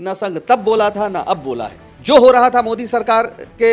न संग तब बोला था न अब बोला है। जो हो रहा था मोदी सरकार के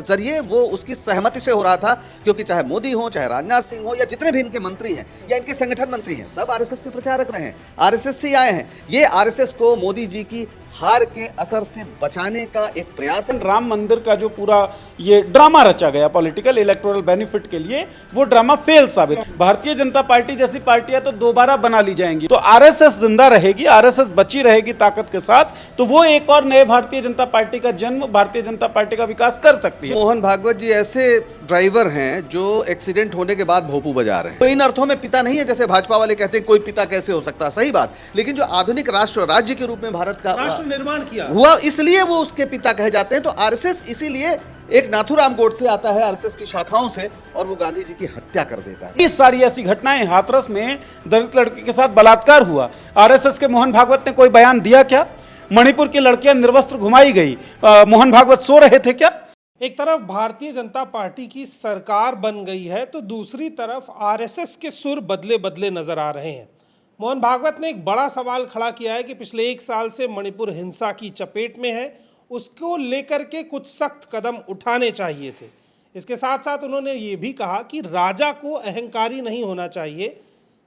जरिए वो उसकी सहमति से हो रहा था, क्योंकि चाहे मोदी हो, चाहे राजनाथ सिंह हो, या जितने भी इनके मंत्री हैं या इनके संगठन मंत्री हैं, सब आरएसएस के प्रचारक रहे हैं, आरएसएस से आए हैं। ये आरएसएस को मोदी जी की हार के असर से बचाने का एक प्रयास है। राम मंदिर का जो पूरा ये ड्रामा रचा गया पॉलिटिकल इलेक्टोरल बेनिफिट के लिए, वो ड्रामा फेल साबित। भारतीय जनता पार्टी जैसी पार्टियां तो दोबारा बना ली जाएंगी, तो आरएसएस जिंदा रहेगी, आरएसएस बची रहेगी ताकत के साथ, तो वो एक और नए भारतीय जनता पार्टी का जन्म, भारतीय जनता पार्टी का विकास कर सकती है। मोहन भागवत जी ऐसे ड्राइवर हैं जो एक्सीडेंट होने के बाद भोपू बजा रहे हैं। तो इन अर्थों में पिता नहीं है, जैसे भाजपा वाले कहते हैं कोई पिता कैसे हो सकता, सही बात, लेकिन जो आधुनिक राष्ट्र राज्य के रूप में भारत का राष्ट्र निर्माण किया हुआ, इसलिए वो उसके पिता कहे जाते हैं। तो आरएसएस इसीलिए एक नाथूराम गोडसे आता है आरएसएस की शाखाओं से और वो गांधी जी की हत्या कर देता है। इस सारी ऐसी घटनाएं, हाथरस में दलित लड़की के साथ बलात्कार हुआ, आरएसएस के मोहन भागवत ने कोई बयान दिया क्या? मणिपुर की लड़कियां निर्वस्त्र घुमाई गई, मोहन भागवत सो रहे थे क्या? एक तरफ भारतीय जनता पार्टी की सरकार बन गई है तो दूसरी तरफ आरएसएस के सुर बदले बदले नजर आ रहे हैं। मोहन भागवत ने एक बड़ा सवाल खड़ा किया है कि पिछले 1 साल से मणिपुर हिंसा की चपेट में है, उसको लेकर के कुछ सख्त कदम उठाने चाहिए थे। इसके साथ साथ उन्होंने ये भी कहा कि राजा को अहंकारी नहीं होना चाहिए,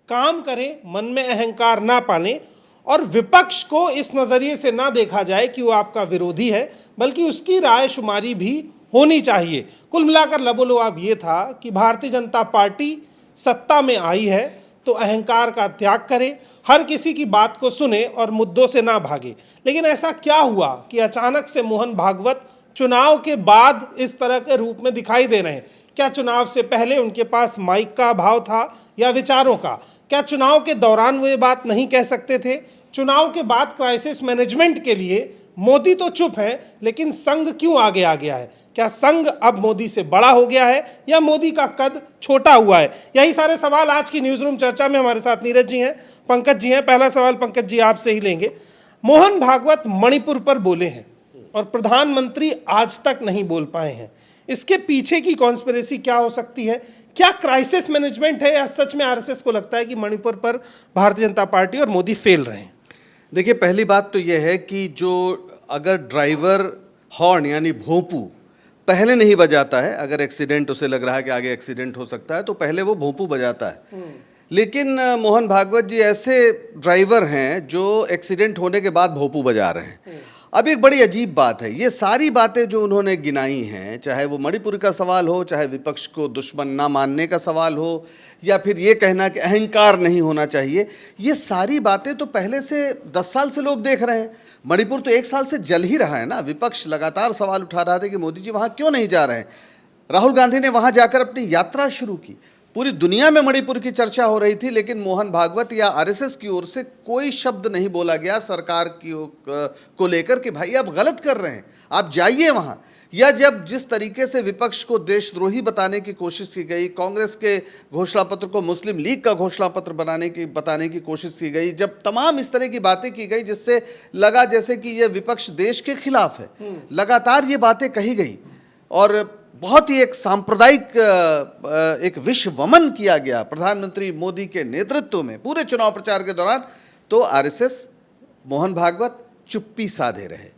काम करें, मन में अहंकार ना पाने, और विपक्ष को इस नज़रिए से ना देखा जाए कि वो आपका विरोधी है, बल्कि उसकी रायशुमारी भी होनी चाहिए। कुल मिलाकर लबोलुआब ये था कि भारतीय जनता पार्टी सत्ता में आई है तो अहंकार का त्याग करे, हर किसी की बात को सुने और मुद्दों से ना भागे। लेकिन ऐसा क्या हुआ कि अचानक से मोहन भागवत चुनाव के बाद इस तरह के रूप में दिखाई दे रहे हैं? क्या चुनाव से पहले उनके पास माइक का अभाव था या विचारों का? क्या चुनाव के दौरान वो ये बात नहीं कह सकते थे? चुनाव के बाद क्राइसिस मैनेजमेंट के लिए मोदी तो चुप है, लेकिन संघ क्यों आगे आ गया है? क्या संघ अब मोदी से बड़ा हो गया है या मोदी का कद छोटा हुआ है? यही सारे सवाल आज की न्यूज़ रूम चर्चा में हमारे साथ नीरज जी हैं, पंकज जी हैं। पहला सवाल पंकज जी आपसे ही लेंगे। मोहन भागवत मणिपुर पर बोले हैं और प्रधानमंत्री आज तक नहीं बोल पाए हैं, इसके पीछे की कॉन्स्पिरेसी क्या हो सकती है? क्या क्राइसिस मैनेजमेंट है या सच में आरएसएस को लगता है कि मणिपुर पर भारतीय जनता पार्टी और मोदी फेल रहे हैं? देखिए, पहली बात तो यह है कि जो अगर ड्राइवर हॉर्न यानी भोंपू पहले नहीं बजाता है, अगर एक्सीडेंट उसे लग रहा है कि आगे एक्सीडेंट हो सकता है, तो पहले वो भोंपू बजाता है। लेकिन मोहन भागवत जी ऐसे ड्राइवर हैं जो एक्सीडेंट होने के बाद भोंपू बजा रहे हैं। अब एक बड़ी अजीब बात है, ये सारी बातें जो उन्होंने गिनाई हैं, चाहे वो मणिपुर का सवाल हो, चाहे विपक्ष को दुश्मन ना मानने का सवाल हो, या फिर ये कहना कि अहंकार नहीं होना चाहिए, ये सारी बातें तो पहले से 10 साल से लोग देख रहे हैं। मणिपुर तो 1 साल से जल ही रहा है ना। विपक्ष लगातार सवाल उठा रहा था कि मोदी जी वहाँ क्यों नहीं जा रहे हैं। राहुल गांधी ने वहाँ जाकर अपनी यात्रा शुरू की, पूरी दुनिया में मणिपुर की चर्चा हो रही थी, लेकिन मोहन भागवत या आरएसएस की ओर से कोई शब्द नहीं बोला गया सरकार की को लेकर कि भाई आप गलत कर रहे हैं, आप जाइए वहाँ। या जब जिस तरीके से विपक्ष को देशद्रोही बताने की कोशिश की गई, कांग्रेस के घोषणा पत्र को मुस्लिम लीग का घोषणा पत्र बताने की कोशिश की गई, जब तमाम इस तरह की बातें की गई जिससे लगा जैसे कि ये विपक्ष देश के खिलाफ है, लगातार ये बातें कही गई और बहुत ही एक सांप्रदायिक एक विश्ववमन किया गया प्रधानमंत्री मोदी के नेतृत्व में पूरे चुनाव प्रचार के दौरान, तो आरएसएस मोहन भागवत चुप्पी साधे रहे।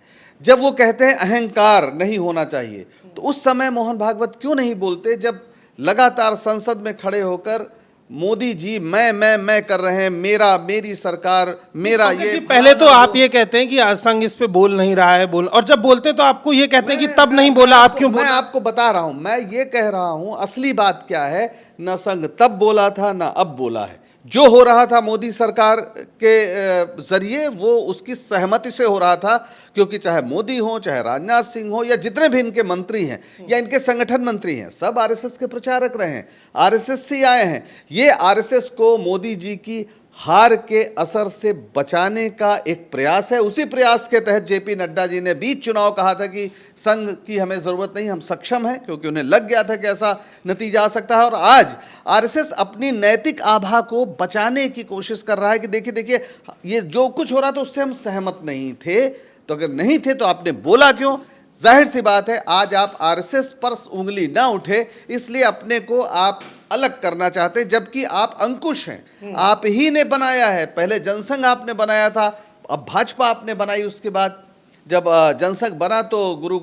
जब वो कहते हैं अहंकार नहीं होना चाहिए, तो उस समय मोहन भागवत क्यों नहीं बोलते? जब लगातार संसद में खड़े होकर मोदी जी मैं कर रहे हैं, मेरा, मेरी सरकार, मेरा ये। पहले तो आप ये कहते हैं कि संघ इस पे बोल नहीं रहा है, बोल, और जब बोलते तो आपको ये कहते हैं कि तब नहीं बोला, आप क्यों बोला? मैं आपको बता रहा हूं, मैं ये कह रहा हूं असली बात क्या है। न संघ तब बोला था न अब बोला है। जो हो रहा था मोदी सरकार के जरिए वो उसकी सहमति से हो रहा था, क्योंकि चाहे मोदी हो, चाहे राजनाथ सिंह हो, या जितने भी इनके मंत्री हैं या इनके संगठन मंत्री हैं, सब आरएसएस के प्रचारक रहे हैं, आरएसएस से आए हैं। ये आरएसएस को मोदी जी की हार के असर से बचाने का एक प्रयास है। उसी प्रयास के तहत जेपी नड्डा जी ने बीच चुनाव कहा था कि संघ की हमें ज़रूरत नहीं, हम सक्षम हैं, क्योंकि उन्हें लग गया था कि ऐसा नतीजा आ सकता है। और आज आरएसएस अपनी नैतिक आभा को बचाने की कोशिश कर रहा है कि देखिए ये जो कुछ हो रहा था उससे हम सहमत नहीं थे, तो अगर नहीं थे तो आपने बोला क्यों? जाहिर सी बात है आज आप आरएसएस पर उंगली ना उठे, इसलिए अपने को आप अलग करना चाहते हैं, जबकि आप अंकुश हैं, आप ही ने बनाया है। पहले जनसंघ आपने बनाया था, अब भाजपा आपने बनाई, उसके बाद जब जनसंघ बना तो गुरु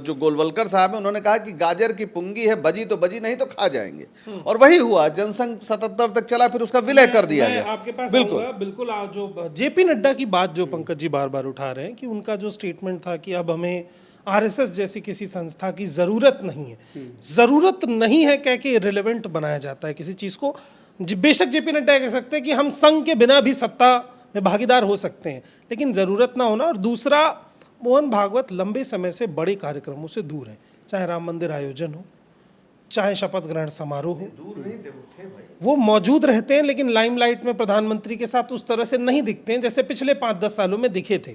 जो गोलवलकर साहब हैं उन्होंने कहा कि गाजर की पुंगी है, बजी तो बजी, नहीं तो खा जाएंगे। और वही हुआ, जनसंघ 77 तक चला, फिर उसका विलय कर दिया मैं गया। आपके पास बिल्कुल आऊंगा, बिल्कुल। आज जो जेपी नड्डा की बात जो पंकज जी बार बार उठा रहे हैं कि उनका जो स्टेटमेंट था कि अब हमें आरएसएस जैसी किसी संस्था की जरूरत नहीं है, जरूरत नहीं है कह के रिलेवेंट बनाया जाता है किसी चीज को। बेशक जेपी नड्डा कह सकते हैं कि हम संघ के बिना भी सत्ता में भागीदार हो सकते हैं, लेकिन जरूरत ना होना। और दूसरा, मोहन भागवत लंबे समय से बड़े कार्यक्रमों से दूर हैं, चाहे राम मंदिर आयोजन हो, चाहे शपथ ग्रहण समारोह हो, वो मौजूद रहते हैं, लेकिन लाइमलाइट में प्रधानमंत्री के साथ उस तरह से नहीं दिखते हैं जैसे पिछले 5-10 सालों में दिखे थे।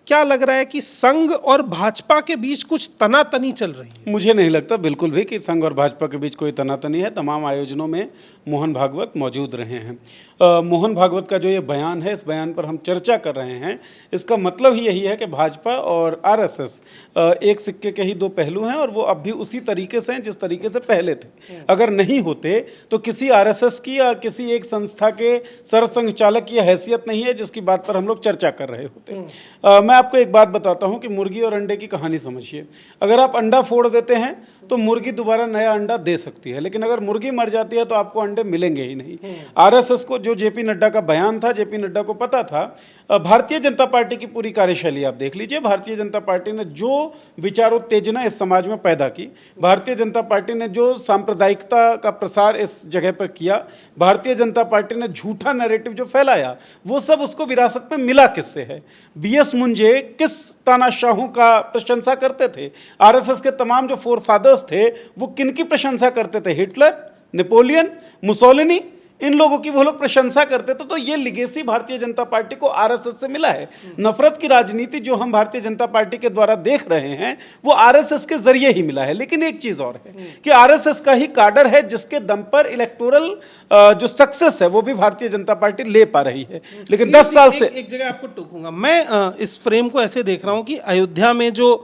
क्या लग रहा है कि संघ और भाजपा के बीच कुछ तनातनी चल रही है? मुझे नहीं लगता बिल्कुल भी कि संघ और भाजपा के बीच कोई तनातनी है। तमाम आयोजनों में मोहन भागवत मौजूद रहे हैं। मोहन भागवत का जो ये बयान है, इस बयान पर हम चर्चा कर रहे हैं, इसका मतलब ही यही है कि भाजपा और आरएसएस एक सिक्के के ही दो पहलू हैं और वो अब भी उसी तरीके से हैं जिस तरीके से पहले थे। अगर नहीं होते तो किसी आरएसएस की या किसी एक संस्था के सरसंघचालक की हैसियत नहीं है जिसकी बात पर हम लोग चर्चा कर रहे होते। मैं आपको एक बात बताता हूं कि मुर्गी और अंडे की कहानी समझिए। अगर आप अंडा फोड़ देते हैं तो मुर्गी दोबारा नया अंडा दे सकती है, लेकिन अगर मुर्गी मर जाती है तो आपको अंडे मिलेंगे ही नहीं। आरएसएस को जो जेपी नड्डा का बयान था, जेपी नड्डा को पता था। भारतीय जनता पार्टी की पूरी कार्यशैली आप देख लीजिए। भारतीय जनता पार्टी ने जो विचारोत्तेजना इस समाज में पैदा की, भारतीय जनता पार्टी ने जो सांप्रदायिकता का प्रसार इस जगह पर किया, भारतीय जनता पार्टी ने झूठा नैरेटिव जो फैलाया, वो सब उसको विरासत में मिला किससे है? बीएस मुंजे किस तानाशाहों का प्रशंसा करते थे? आरएसएस के तमाम जो फोर फादर्स थे वो किनकी प्रशंसा करते थे? हिटलर, नेपोलियन, मुसोलिनी, इन लोगों की वो लोग प्रशंसा करते थे। तो ये लिगेसी भारतीय जनता पार्टी को आरएसएस से मिला है। नफरत की राजनीति जो हम भारतीय जनता पार्टी के द्वारा देख रहे हैं वो आरएसएस के जरिए ही मिला है। लेकिन एक चीज और है कि आरएसएस का ही काडर है जिसके दम पर इलेक्टोरल जो सक्सेस है वो भी भारतीय जनता पार्टी ले पा रही है। लेकिन 10 साल से एक जगह आपको टोकूंगा मैं, इस फ्रेम को ऐसे देख रहा हूं कि अयोध्या में जो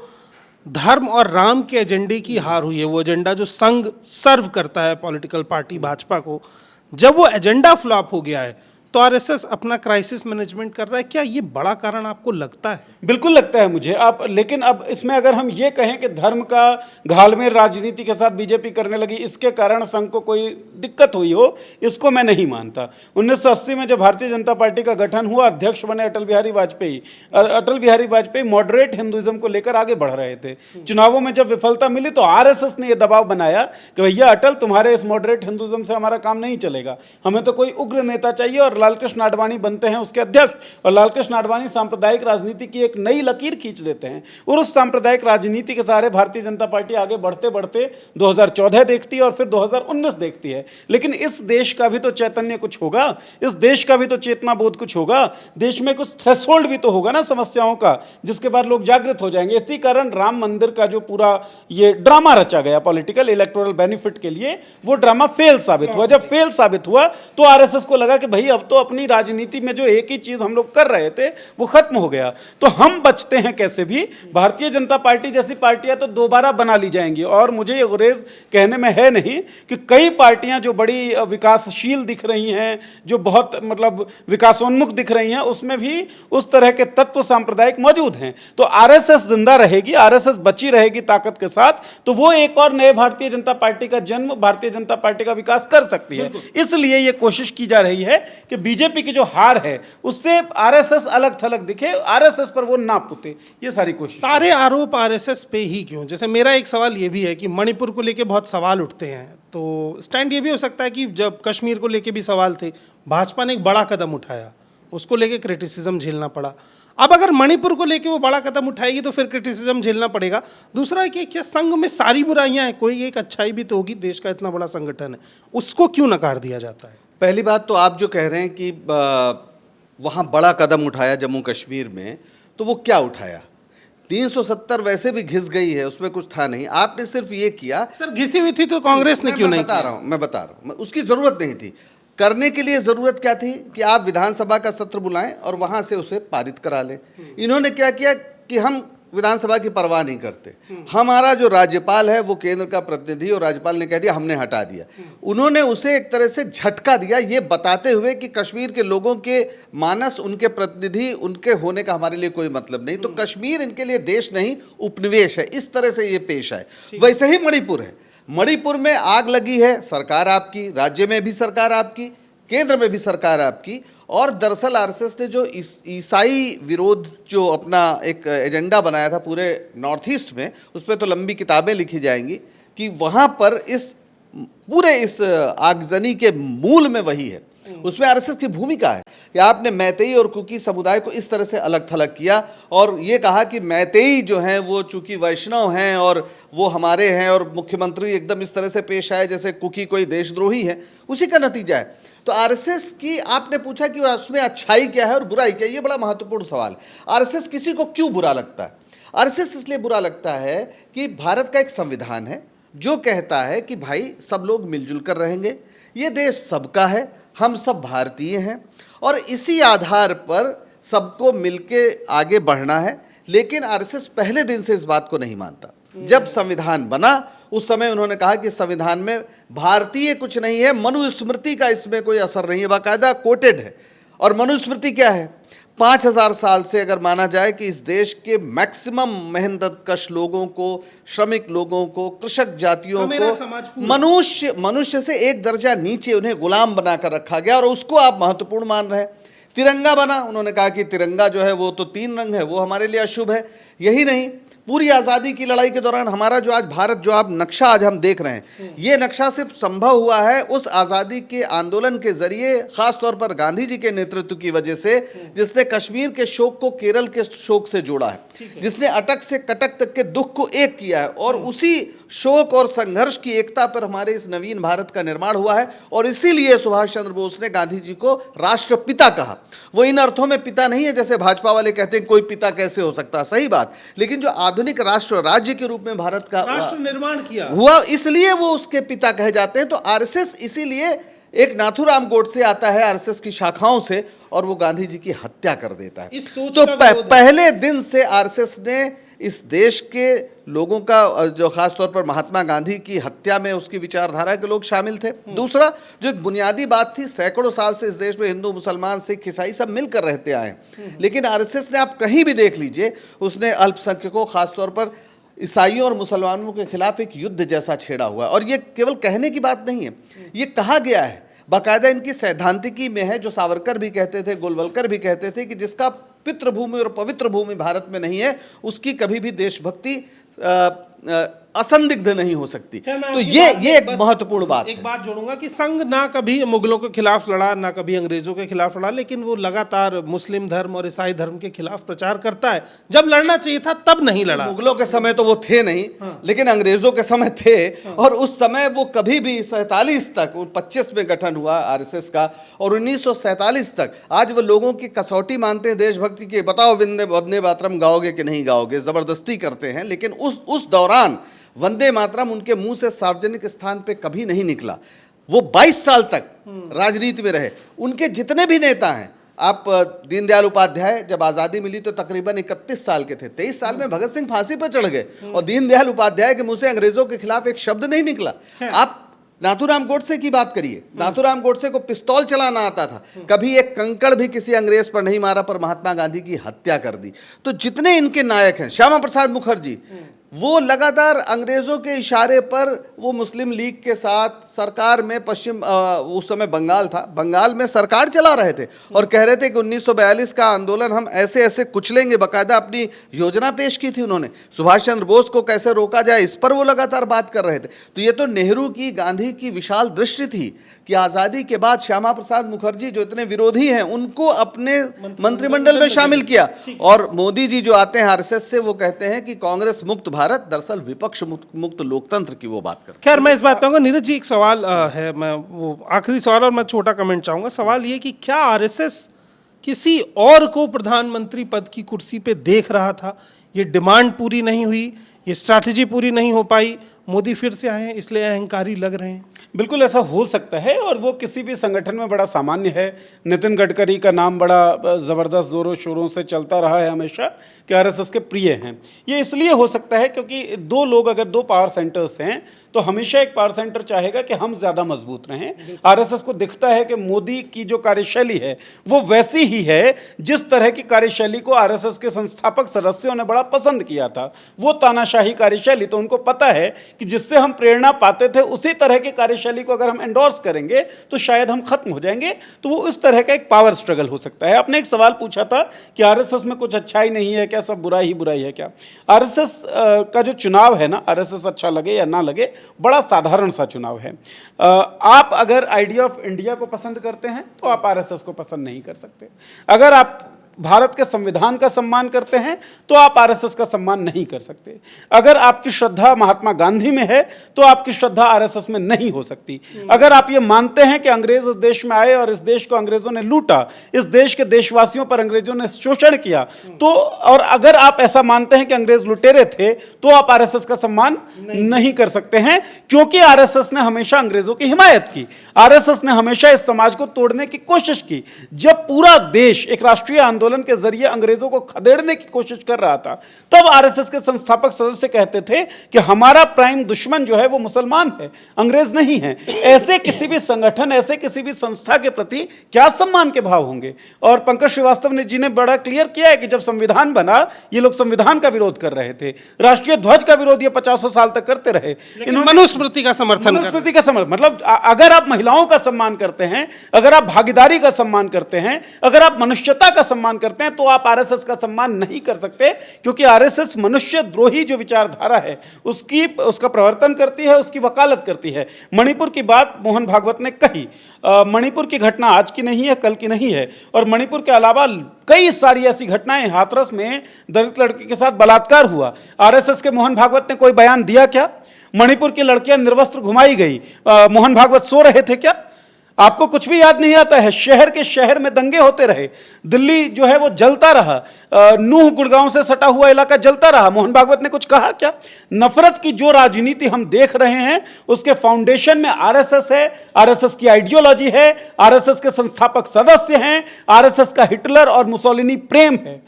धर्म और राम के एजेंडे की हार हुई है, वो एजेंडा जो संघ सर्व करता है पॉलिटिकल पार्टी भाजपा को, जब वो एजेंडा फ्लॉप हो गया है तो आरएसएस अपना क्राइसिस मैनेजमेंट कर रहा है। क्या ये बड़ा कारण आपको लगता है? बिल्कुल लगता है मुझे। आप लेकिन अब इसमें अगर हम ये कहें कि धर्म का घालमेल राजनीति के साथ बीजेपी करने लगी, इसके कारण संघ को कोई दिक्कत हुई हो, इसको मैं नहीं मानता। 1980 में जब भारतीय जनता पार्टी का गठन हुआ, अध्यक्ष बने अटल बिहारी वाजपेयी। अटल बिहारी वाजपेयी मॉडरेट हिंदुइज्म को लेकर आगे बढ़ रहे थे। चुनावों में जब विफलता मिली तो आरएसएस ने यह दबाव बनाया कि भैया अटल, तुम्हारे इस मॉडरेट हिंदुइज्म से हमारा काम नहीं चलेगा, हमें तो कोई उग्र नेता चाहिए। और लालकृष्ण आडवाणी बनते हैं उसके अध्यक्ष, और लालकृष्ण आडवाणी सांप्रदायिक राजनीति की एक नई लकीर खींच देते हैं और उस सांप्रदायिक राजनीति के सहारे भारतीय जनता पार्टी आगे बढ़ते बढ़ते 2014 देखती है और फिर 2019 देखती है। लेकिन इस देश का भी तो चैतन्य कुछ होगा, इस देश का भी तो चेतना बोध कुछ होगा, देश में कुछ थ्रेशोल्ड भी तो होगा ना समस्याओं का, जिसके बाद लोग जागृत हो जाएंगे। इसी कारण राम मंदिर का जो पूरा ये ड्रामा रचा गया पॉलिटिकल इलेक्टोरल बेनिफिट के लिए, वो ड्रामा फेल साबित हुआ। जब फेल साबित हुआ तो आरएसएस को लगा कि भाई अब तो अपनी राजनीति में जो एक ही चीज हम लोग कर रहे थे वो खत्म हो गया। तो हम बचते हैं कैसे भी? भारतीय जनता पार्टी जैसी पार्टियां तो दोबारा बना ली जाएंगी। और मुझे ये गुरेज कहने में है नहीं कि कई पार्टियां जो बड़ी विकासशील दिख रही हैं, जो बहुत मतलब विकासोन्मुख दिख रही हैं, उसमें भी उस तरह के तत्व सांप्रदायिक मौजूद हैं। तो आरएसएस जिंदा रहेगी, आरएसएस बची रहेगी ताकत के साथ, तो वो एक और नए भारतीय जनता पार्टी का जन्म, भारतीय जनता पार्टी का विकास कर सकती है। इसलिए ये कोशिश की जा रही है कि बीजेपी की जो हार है उससे आरएसएस अलग थलग दिखे, आरएसएस पर वो ना पुते। ये सारी कोशिश। सारे आरोप आरएसएस पे ही क्यों? जैसे मेरा एक सवाल ये भी है कि मणिपुर को लेके बहुत सवाल उठते हैं, तो स्टैंड ये भी हो सकता है कि जब कश्मीर को लेके भी सवाल थे, भाजपा ने एक बड़ा कदम उठाया, उसको लेके क्रिटिसिज्म झेलना पड़ा। अब अगर मणिपुर को लेके वो बड़ा कदम उठाएगी तो फिर क्रिटिसिज्म झेलना पड़ेगा। दूसरा है कि क्या संघ में सारी बुराइयां हैं? कोई एक अच्छाई भी तो होगी, देश का इतना बड़ा संगठन है, उसको क्यों नकार दिया जाता है? पहली बात तो आप जो कह रहे हैं कि वहाँ बड़ा कदम उठाया जम्मू कश्मीर में, तो वो क्या उठाया? 370 वैसे भी घिस गई है, उसमें कुछ था नहीं। आपने सिर्फ ये किया। सर घिसी हुई थी तो कांग्रेस ने क्यों नहीं किया? मैं बता रहा हूँ, उसकी ज़रूरत नहीं थी। करने के लिए ज़रूरत क्या थी कि आप विधानसभा का सत्र बुलाएं और वहाँ से उसे पारित करा लें। इन्होंने क्या किया कि हम विधानसभा की परवाह नहीं करते। हमारा जो राज्यपाल है वो केंद्र का प्रतिनिधि, और राज्यपाल ने कह दिया हमने हटा दिया। उन्होंने उसे एक तरह से झटका दिया, ये बताते हुए कि कश्मीर के लोगों के मानस, उनके प्रतिनिधि, उनके होने का हमारे लिए कोई मतलब नहीं, तो कश्मीर इनके लिए देश नहीं उपनिवेश है। इस तरह से ये पेश आए। वैसे ही मणिपुर है, मणिपुर में आग लगी है, सरकार आपकी, राज्य में भी सरकार आपकी, केंद्र में भी सरकार आपकी। और दरअसल आरएसएस ने जो ईसाई विरोध जो अपना एक एजेंडा बनाया था पूरे नॉर्थ ईस्ट में, उस पर तो लंबी किताबें लिखी जाएंगी कि वहाँ पर इस पूरे इस आगजनी के मूल में वही है। उसमें आरएसएस की भूमिका है कि आपने मैतेई और कुकी समुदाय को इस तरह से अलग थलग किया और ये कहा कि मैतेई जो हैं वो चूंकि वैष्णव हैं और वो हमारे हैं, और मुख्यमंत्री एकदम इस तरह से पेश आए जैसे कुकी कोई देशद्रोही है। उसी का नतीजा है। तो आरएसएस की आपने पूछा कि उसमें अच्छाई क्या है और बुराई क्या है, ये बड़ा महत्वपूर्ण सवाल है। आरएसएस किसी को क्यों बुरा लगता है? आरएसएस इसलिए बुरा लगता है कि भारत का एक संविधान है जो कहता है कि भाई सब लोग मिलजुल कर रहेंगे, ये देश सबका है, हम सब भारतीय हैं और इसी आधार पर सबको मिलके आगे बढ़ना है। लेकिन आरएसएस पहले दिन से इस बात को नहीं मानता। जब संविधान बना उस समय उन्होंने कहा कि संविधान में भारतीय कुछ नहीं है, मनुस्मृति का इसमें कोई असर नहीं है, बाकायदा कोटेड है। और मनुस्मृति क्या है? 5000 साल से अगर माना जाए कि इस देश के मैक्सिमम मेहनतकश लोगों को, श्रमिक लोगों को, कृषक जातियों को मनुष्य से एक दर्जा नीचे उन्हें गुलाम बनाकर रखा गया और उसको आप महत्वपूर्ण मान रहे हैं। तिरंगा बना, उन्होंने कहा कि तिरंगा जो है वो तो 3 रंग है, वो हमारे लिए अशुभ है। यही नहीं, पूरी आज़ादी की लड़ाई के दौरान हमारा जो आज भारत जो आप नक्शा आज हम देख रहे हैं, ये नक्शा सिर्फ संभव हुआ है उस आज़ादी के आंदोलन के जरिए, खास तौर पर गांधी जी के नेतृत्व की वजह से, जिसने कश्मीर के शोक को केरल के शोक से जोड़ा है, जिसने अटक से कटक तक के दुख को एक किया है और उसी शोक और संघर्ष की एकता पर हमारे इस नवीन भारत का निर्माण हुआ है। और इसीलिए सुभाष चंद्र बोस ने गांधी जी को राष्ट्रपिता कहा। वो इन अर्थों में पिता नहीं है जैसे भाजपा वाले कहते हैं कोई पिता कैसे हो सकता, सही बात, लेकिन जो आधुनिक राष्ट्र राज्य के रूप में भारत का राष्ट्र निर्माण किया हुआ, इसलिए वो उसके पिता कहे जाते हैं। तो आरएसएस इसीलिए एक नाथूराम गोडसे आता है आरएसएस की शाखाओं से और वो गांधी जी की हत्या कर देता है। इस सोच तो का पहले दिन से आरएसएस ने इस देश के लोगों का, जो खास तौर पर महात्मा गांधी की हत्या में उसकी विचारधारा के लोग शामिल थे। दूसरा जो एक बुनियादी बात थी, सैकड़ों साल से इस देश में हिंदू, मुसलमान, सिख, ईसाई सब मिलकर रहते आए, लेकिन आरएसएस ने आप कहीं भी देख लीजिए उसने अल्पसंख्यकों, खास तौर पर ईसाइयों और मुसलमानों के खिलाफ एक युद्ध जैसा छेड़ा हुआ है। और ये केवल कहने की बात नहीं है, ये कहा गया है, बाकायदा इनकी सैद्धांतिकी में है। जो सावरकर भी कहते थे, गोलवलकर भी कहते थे कि जिसका पितृभूमि और पवित्र भूमि भारत में नहीं है उसकी कभी भी देशभक्ति असंदिग्ध नहीं हो सकती। तो ये एक महत्वपूर्ण बात है। एक बात जोड़ूंगा कि संघ ना कभी मुगलों के खिलाफ लड़ा, ना कभी अंग्रेजों के खिलाफ लड़ा, लेकिन वो लगातार मुस्लिम धर्म और ईसाई धर्म के खिलाफ प्रचार करता है। जब लड़ना चाहिए था तब नहीं लड़ा। मुगलों के समय तो वो थे नहीं, लेकिन अंग्रेजों के समय थे। और उस समय वो कभी भी 47 तक, 25 में गठन हुआ आरएसएस का, और 1947 तक आज वो लोगों की कसौटी मानते हैं देशभक्ति की। बताओ वंदे मातरम गाओगे कि नहीं गाओगे, जबरदस्ती करते हैं। लेकिन उस दौरान वंदे मातरम उनके मुंह से सार्वजनिक स्थान पे कभी नहीं निकला। वो 22 साल तक राजनीति में रहे। उनके जितने भी नेता हैं, आप दीनदयाल उपाध्याय जब आज़ादी मिली तो तकरीबन 31 साल के थे, 23 साल में भगत सिंह फांसी पर चढ़ गए और दीनदयाल उपाध्याय के मुंह से अंग्रेजों के खिलाफ एक शब्द नहीं निकला। आप नाथूराम गोडसे की बात करिए, नाथूराम गोडसे को पिस्तौल चलाना आता था, कभी एक कंकड़ भी किसी अंग्रेज पर नहीं मारा, पर महात्मा गांधी की हत्या कर दी। तो जितने इनके नायक हैं, श्यामा प्रसाद मुखर्जी, वो लगातार अंग्रेजों के इशारे पर वो मुस्लिम लीग के साथ सरकार में उस समय बंगाल था, बंगाल में सरकार चला रहे थे और कह रहे थे कि 1942 का आंदोलन हम ऐसे ऐसे कुचलेंगे। बाकायदा अपनी योजना पेश की थी उन्होंने, सुभाष चंद्र बोस को कैसे रोका जाए इस पर वो लगातार बात कर रहे थे। तो ये तो नेहरू की, गांधी की विशाल दृष्टि थी कि आज़ादी के बाद श्यामा प्रसाद मुखर्जी जो इतने विरोधी हैं उनको अपने मंत्रिमंडल में शामिल किया। और मोदी जी जो आते हैं आरएसएस से, वो कहते हैं कि कांग्रेस मुक्त भारत, दरअसल विपक्ष मुक्त लोकतंत्र की वो बात करते। खैर मैं इस बात कहूँगा, नीरज जी एक सवाल है, मैं वो आखिरी सवाल और मैं छोटा कमेंट चाहूँगा। सवाल ये कि क्या आरएसएस किसी और को प्रधानमंत्री पद की कुर्सी पे देख रहा था, ये डिमांड पूरी नहीं हुई, ये स्ट्रैटेजी पूरी नहीं हो पाई, मोदी फिर से आए हैं इसलिए अहंकारी लग रहे हैं? बिल्कुल ऐसा हो सकता है, और वो किसी भी संगठन में बड़ा सामान्य है। नितिन गडकरी का नाम बड़ा ज़बरदस्त ज़ोरों शोरों से चलता रहा है हमेशा कि आरएसएस के प्रिय हैं। ये इसलिए हो सकता है क्योंकि दो लोग अगर दो पावर सेंटर्स हैं तो हमेशा एक पावर सेंटर चाहेगा कि हम ज़्यादा मजबूत रहें। आरएसएस को दिखता है कि मोदी की जो कार्यशैली है वो वैसी ही है जिस तरह की कार्यशैली को आरएसएस के संस्थापक सदस्यों ने बड़ा पसंद किया था। वो तानाशाही कार्यशैली, तो उनको पता है कि जिससे हम प्रेरणा पाते थे उसी तरह की कार्यशैली को अगर हम एंडोर्स करेंगे तो शायद हम खत्म हो जाएंगे। तो वो इस तरह का एक पावर स्ट्रगल हो सकता है। आपने एक सवाल पूछा था कि आरएसएस में कुछ अच्छा ही नहीं है क्या, सब बुरा ही बुराई है क्या? आरएसएस का जो चुनाव है ना, आरएसएस अच्छा लगे या ना लगे, बड़ा साधारण सा चुनाव है। आप अगर आइडिया ऑफ इंडिया को पसंद करते हैं तो आप आरएसएस को पसंद नहीं कर सकते। अगर आप भारत के संविधान का सम्मान करते हैं तो आप आरएसएस का सम्मान नहीं कर सकते। अगर आपकी श्रद्धा महात्मा गांधी में है तो आपकी श्रद्धा आरएसएस में नहीं हो सकती। अगर आप ये मानते हैं कि अंग्रेज इस देश में आए और इस देश को अंग्रेजों ने लूटा, इस देश के देशवासियों पर अंग्रेजों ने शोषण किया, तो और अगर आप ऐसा मानते हैं कि अंग्रेज लुटेरे थे तो आप आरएसएस का सम्मान नहीं कर सकते हैं, क्योंकि आरएसएस ने हमेशा अंग्रेजों की हिमायत की। आरएसएस ने हमेशा इस समाज को तोड़ने की कोशिश की। जब पूरा देश एक राष्ट्रीय आंदोलन के जरिए अंग्रेजों को खदेड़ने की कोशिश कर रहा था, तब आरएसएस के संस्थापक सदस्य कहते थे कि हमारा प्राइम दुश्मन जो है वो मुसलमान है, अंग्रेज नहीं है। ऐसे किसी भी संगठन, ऐसे किसी भी संस्था के प्रति क्या सम्मान के भाव होंगे? और पंकज श्रीवास्तव ने जी ने बड़ा क्लियर किया है कि जब संविधान बना ये लोग संविधान का विरोध कर रहे थे, राष्ट्रीय ध्वज का विरोध ये 50 साल तक करते रहे। मनुस्मृति का समर्थन, मनुस्मृति का समर्थन, मतलब अगर आप महिलाओं का सम्मान करते हैं, अगर आप भागीदारी का सम्मान करते हैं, अगर आप मनुष्यता का सम्मान करते हैं, तो आप आरएसएस का सम्मान नहीं कर सकते, क्योंकि आरएसएस मनुष्य द्रोही जो विचारधारा है उसका प्रवर्तन करती है, उसकी वकालत करती है। मणिपुर की बात मोहन भागवत ने कही। मणिपुर की घटना आज की नहीं है, कल की नहीं है, और मणिपुर के अलावा कई सारी ऐसी घटनाएं, हाथरस में दलित लड़की के साथ बलात्कार हुआ, आरएसएस के मोहन भागवत ने कोई बयान दिया क्या? मणिपुर की लड़कियां निर्वस्त्र घुमाई गई, मोहन भागवत सो रहे थे क्या? आपको कुछ भी याद नहीं आता है? शहर के शहर में दंगे होते रहे, दिल्ली जो है वो जलता रहा, नूह गुड़गांव से सटा हुआ इलाका जलता रहा, मोहन भागवत ने कुछ कहा क्या? नफरत की जो राजनीति हम देख रहे हैं उसके फाउंडेशन में आरएसएस है, आरएसएस की आइडियोलॉजी है, आरएसएस के संस्थापक सदस्य हैं, आरएसएस का हिटलर और मुसोलिनी प्रेम है।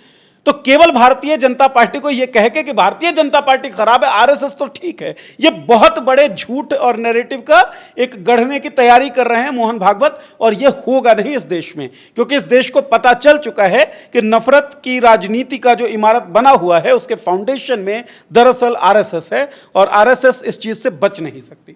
तो केवल भारतीय जनता पार्टी को यह कह के कि भारतीय जनता पार्टी खराब है, आरएसएस तो ठीक है, ये बहुत बड़े झूठ और नैरेटिव का एक गढ़ने की तैयारी कर रहे हैं मोहन भागवत, और ये होगा नहीं इस देश में, क्योंकि इस देश को पता चल चुका है कि नफरत की राजनीति का जो इमारत बना हुआ है उसके फाउंडेशन में दरअसल आरएसएस है, और आरएसएस इस चीज से बच नहीं सकती।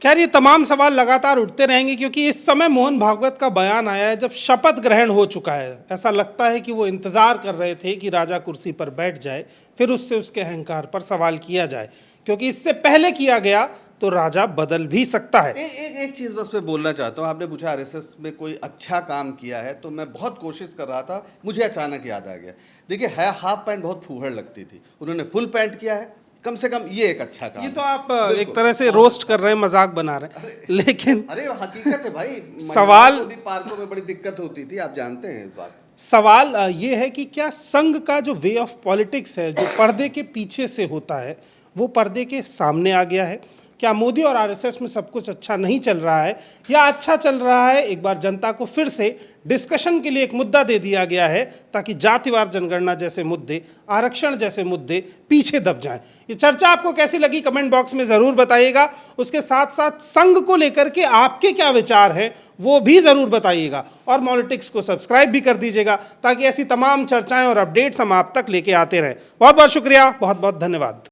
खैर, ये तमाम सवाल लगातार उठते रहेंगे, क्योंकि इस समय मोहन भागवत का बयान आया है जब शपथ ग्रहण हो चुका है। ऐसा लगता है कि वो इंतजार कर रहे थे कि राजा कुर्सी पर बैठ जाए, फिर उससे उसके अहंकार पर सवाल किया जाए, क्योंकि इससे पहले किया गया तो राजा बदल भी सकता है। एक चीज़ बस मैं बोलना चाहता हूँ। आपने पूछा आरएसएस में कोई अच्छा काम किया है, तो मैं बहुत कोशिश कर रहा था, मुझे अचानक याद आ गया। देखिए, है हाफ पैंट बहुत फूहड़ लगती थी, उन्होंने फुल पैंट किया है, कम से कम ये एक अच्छा काम। ये तो आप एक तरह से रोस्ट कर रहे हैं, मजाक बना रहे हैं, लेकिन अरे हकीकत है भाई। सवाल पार्कों में बड़ी दिक्कत होती थी, आप जानते हैं इस बात। सवाल ये है कि क्या संघ का जो वे ऑफ पॉलिटिक्स है, जो पर्दे के पीछे से होता है, वो पर्दे के सामने आ गया है? क्या मोदी और आरएसएस में सब कुछ अच्छा नहीं चल रहा है, या अच्छा चल रहा है? एक बार जनता को फिर से डिस्कशन के लिए एक मुद्दा दे दिया गया है, ताकि जातिवार जनगणना जैसे मुद्दे, आरक्षण जैसे मुद्दे पीछे दब जाएं। ये चर्चा आपको कैसी लगी कमेंट बॉक्स में ज़रूर बताइएगा। उसके साथ साथ संघ को लेकर के आपके क्या विचार हैं वो भी ज़रूर बताइएगा, और पॉलिटिक्स को सब्सक्राइब भी कर दीजिएगा, ताकि ऐसी तमाम चर्चाएं और अपडेट्स हम आप तक लेके आते रहें। बहुत बहुत शुक्रिया, बहुत बहुत धन्यवाद।